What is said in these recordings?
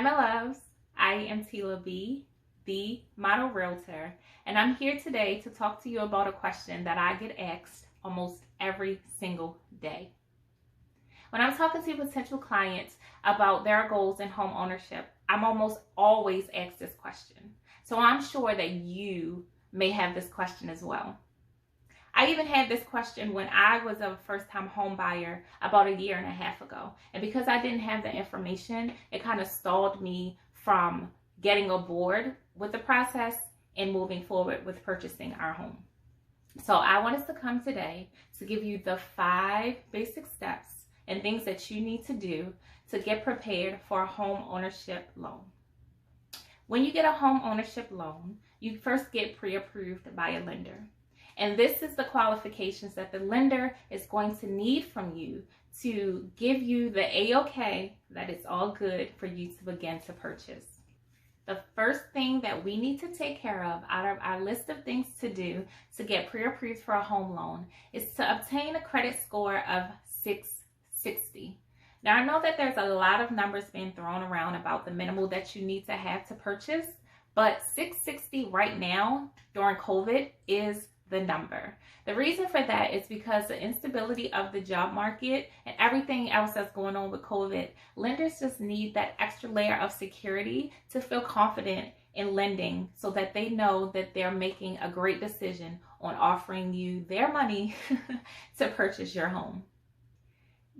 Hi, my loves. I am Tila B, the Model Realtor, and I'm here today to talk to you about a question that I get asked almost every single day. When I'm talking to potential clients about their goals in home ownership, I'm almost always asked this question. So I'm sure that you may have this question as well. I even had this question when I was a first-time home buyer about a year and a half ago. And because I didn't have the information, it kind of stalled me from getting aboard with the process and moving forward with purchasing our home. So I wanted to come today to give you the 5 basic steps and things that you need to do to get prepared for a home ownership loan. When you get a home ownership loan, you first get pre-approved by a lender. And this is the qualifications that the lender is going to need from you to give you the A-OK that it's all good for you to begin to purchase. The first thing that we need to take care of out of our list of things to do to get pre-approved for a home loan is to obtain a credit score of 660. Now, I know that there's a lot of numbers being thrown around about the minimal that you need to have to purchase, but 660 right now during COVID is the number. The reason for that is because the instability of the job market and everything else that's going on with COVID, lenders just need that extra layer of security to feel confident in lending so that they know that they're making a great decision on offering you their money to purchase your home.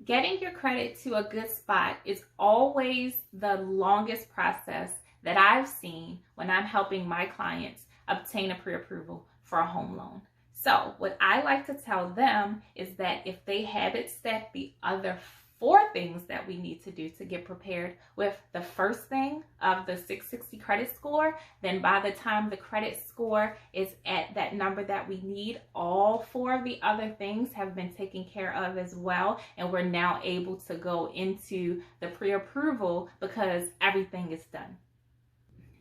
Getting your credit to a good spot is always the longest process that I've seen when I'm helping my clients obtain a pre-approval for a home loan. So what I like to tell them is that if they have it set the other 4 things that we need to do to get prepared with the first thing of the 660 credit score, then by the time the credit score is at that number that we need, all 4 of the other things have been taken care of as well. And we're now able to go into the pre-approval because everything is done.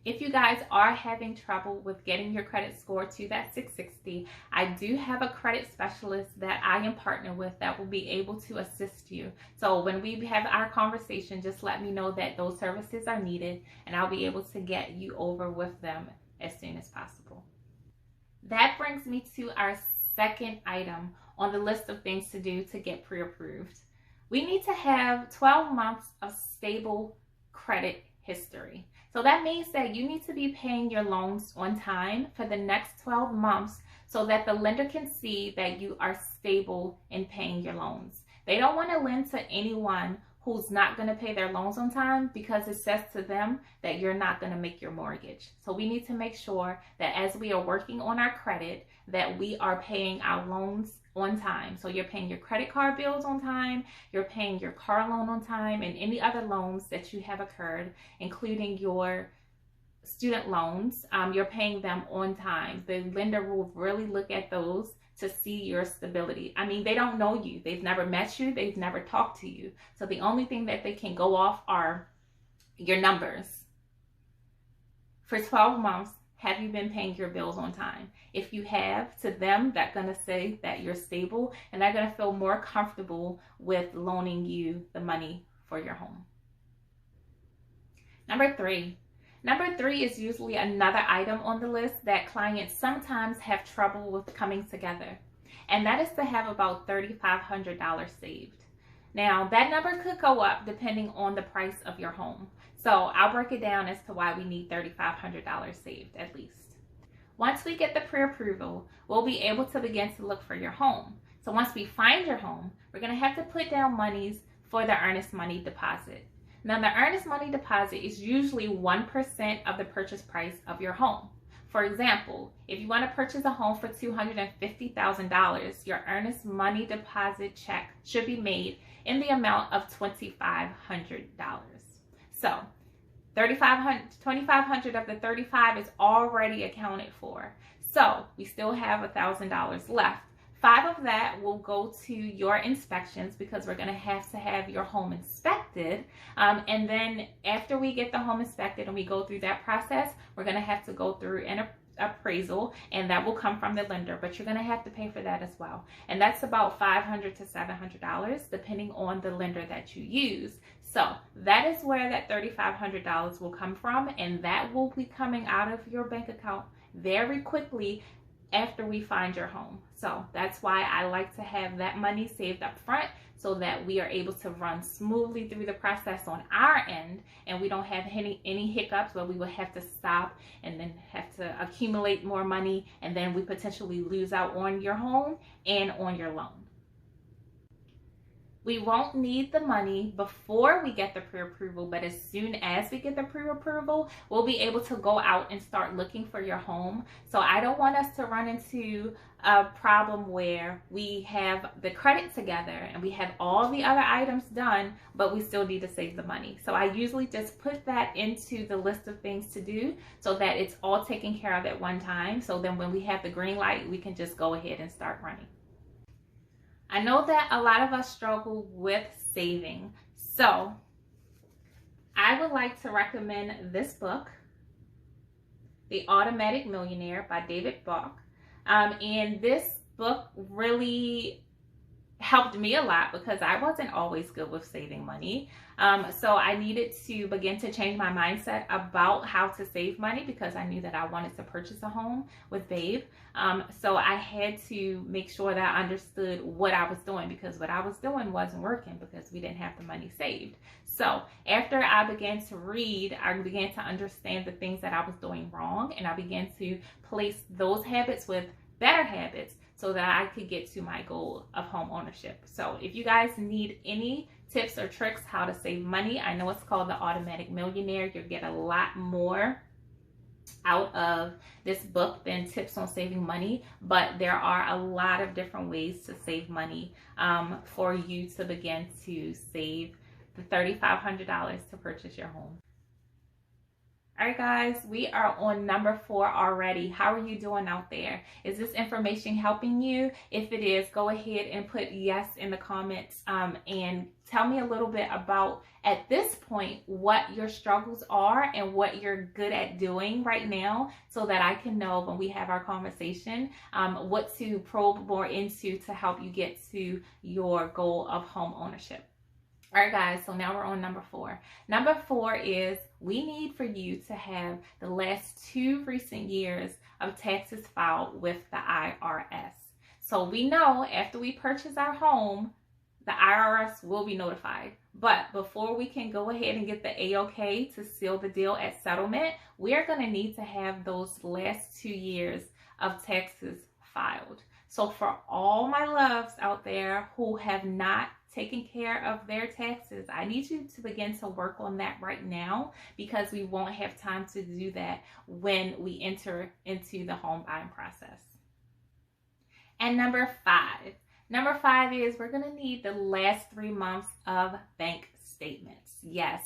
If you guys are having trouble with getting your credit score to that 660, I do have a credit specialist that I am partnered with that will be able to assist you. So when we have our conversation, just let me know that those services are needed and I'll be able to get you over with them as soon as possible. That brings me to our second item on the list of things to do to get pre-approved. We need to have 12 months of stable credit history. So that means that you need to be paying your loans on time for the next 12 months so that the lender can see that you are stable in paying your loans. They don't want to lend to anyone who's not going to pay their loans on time because it says to them that you're not going to make your mortgage. So we need to make sure that as we are working on our credit, that we are paying our loans on time. So you're paying your credit card bills on time, you're paying your car loan on time, and any other loans that you have occurred, including your student loans, you're paying them on time. The lender will really look at those to see your stability. I mean, they don't know you. They've never met you. They've never talked to you. So the only thing that they can go off are your numbers. For 12 months, have you been paying your bills on time? If you have, to them, that's going to say that you're stable and they're going to feel more comfortable with loaning you the money for your home. Number three is usually another item on the list that clients sometimes have trouble with coming together. And that is to have about $3,500 saved. Now, that number could go up depending on the price of your home. So I'll break it down as to why we need $3,500 saved at least. Once we get the pre-approval, we'll be able to begin to look for your home. So once we find your home, we're going to have to put down monies for the earnest money deposit. Now, the earnest money deposit is usually 1% of the purchase price of your home. For example, if you want to purchase a home for $250,000, your earnest money deposit check should be made in the amount of $2,500. So $2,500 of the $35,000 is already accounted for. So we still have $1,000 left. 5 of that will go to your inspections because we're going to have your home inspected. And then after we get the home inspected and we go through that process, we're going to have to go through an appraisal, and that will come from the lender, but you're going to have to pay for that as well. And that's about $500 to $700 depending on the lender that you use. So that is where that $3,500 will come from, and that will be coming out of your bank account very quickly after we find your home. So that's why I like to have that money saved up front, so that we are able to run smoothly through the process on our end, and we don't have any hiccups where we will have to stop and then have to accumulate more money, and then we potentially lose out on your home and on your loan. We won't need the money before we get the pre-approval, but as soon as we get the pre-approval, we'll be able to go out and start looking for your home. So I don't want us to run into a problem where we have the credit together and we have all the other items done, but we still need to save the money. So I usually just put that into the list of things to do so that it's all taken care of at one time. So then when we have the green light, we can just go ahead and start running. I know that a lot of us struggle with saving, so I would like to recommend this book, The Automatic Millionaire by David Bach. And this book really helped me a lot because I wasn't always good with saving money. So I needed to begin to change my mindset about how to save money because I knew that I wanted to purchase a home with Babe. So I had to make sure that I understood what I was doing, because what I was doing wasn't working because we didn't have the money saved. So after I began to read, I began to understand the things that I was doing wrong, and I began to place those habits with better habits so that I could get to my goal of home ownership. So if you guys need any tips or tricks how to save money, I know it's called The Automatic Millionaire. You'll get a lot more out of this book than tips on saving money, but there are a lot of different ways to save money for you to begin to save the $3,500 to purchase your home. All right, guys, we are on number 4 already. How are you doing out there? Is this information helping you? If it is, go ahead and put yes in the comments and tell me a little bit about, at this point, what your struggles are and what you're good at doing right now, so that I can know when we have our conversation what to probe more into to help you get to your goal of home ownership. All right, guys, so now we're on number 4. Number 4 is we need for you to have the last 2 recent years of taxes filed with the IRS. So we know after we purchase our home, the IRS will be notified. But before we can go ahead and get the A-OK to seal the deal at settlement, we're going to need to have those last 2 years of taxes filed. So for all my loves out there who have not taking care of their taxes, I need you to begin to work on that right now, because we won't have time to do that when we enter into the home buying process. And number 5 is we're going to need the last 3 months of bank statements. Yes,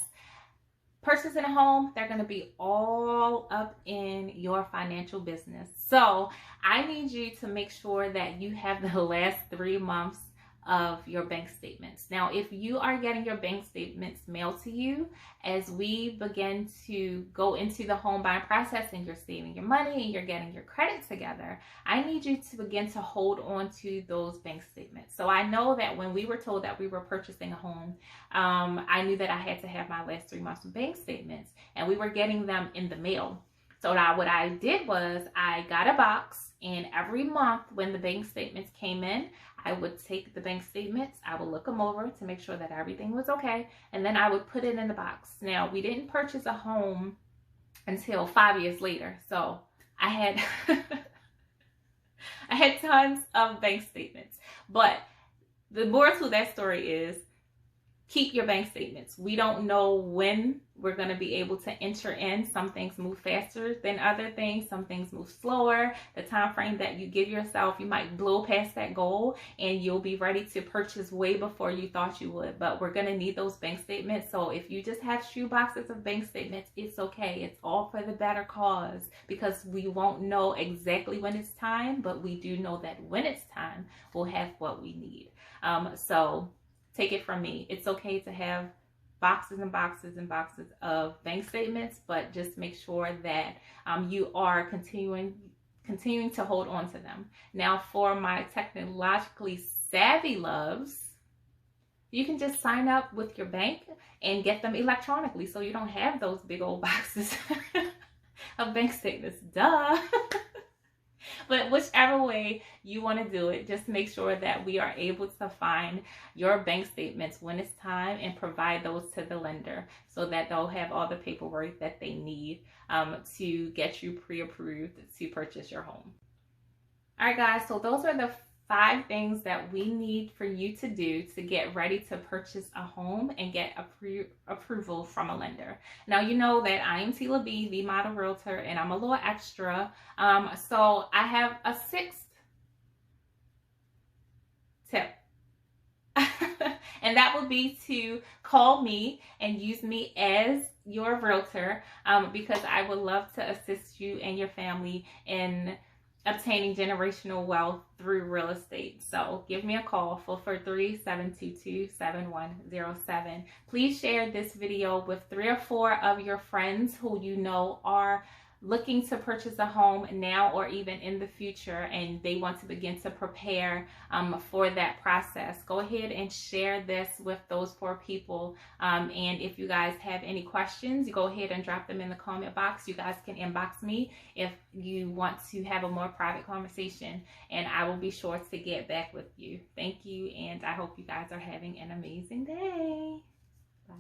purchasing a home, they're going to be all up in your financial business. So I need you to make sure that you have the last 3 months of your bank statements. Now, if you are getting your bank statements mailed to you as we begin to go into the home buying process and you're saving your money and you're getting your credit together, I need you to begin to hold on to those bank statements. So I know that when we were told that we were purchasing a home, I knew that I had to have my last 3 months of bank statements, and we were getting them in the mail. So now what I did was I got a box, and every month when the bank statements came in, I would take the bank statements, I would look them over to make sure that everything was okay, and then I would put it in the box. Now, we didn't purchase a home until 5 years later, so I had I had tons of bank statements. But the moral to that story is keep your bank statements. We don't know when we're going to be able to enter in. Some things move faster than other things. Some things move slower. The time frame that you give yourself, you might blow past that goal and you'll be ready to purchase way before you thought you would. But we're going to need those bank statements. So if you just have shoe boxes of bank statements, it's okay. It's all for the better cause, because we won't know exactly when it's time, but we do know that when it's time, we'll have what we need. So take it from me, it's okay to have boxes and boxes and boxes of bank statements, but just make sure that you are continuing to hold on to them. Now, for my technologically savvy loves, You can just sign up with your bank and get them electronically, so you don't have those big old boxes of bank statements. Duh. But whichever way you want to do it, just make sure that we are able to find your bank statements when it's time and provide those to the lender so that they'll have all the paperwork that they need to get you pre-approved to purchase your home. All right, guys, so those are the 5 things that we need for you to do to get ready to purchase a home and get approval from a lender. Now, you know that I am Tila B, the Model Realtor, and I'm a little extra. So I have a 6th tip. And that would be to call me and use me as your realtor, because I would love to assist you and your family in obtaining generational wealth through real estate. So give me a call, 443-722-7107. Please share this video with 3 or 4 of your friends who you know are looking to purchase a home now or even in the future, and they want to begin to prepare for that process. Go ahead and share this with those 4 people. And if you guys have any questions, you go ahead and drop them in the comment box. You guys can inbox me if you want to have a more private conversation, and I will be sure to get back with you. Thank you, and I hope you guys are having an amazing day. Bye.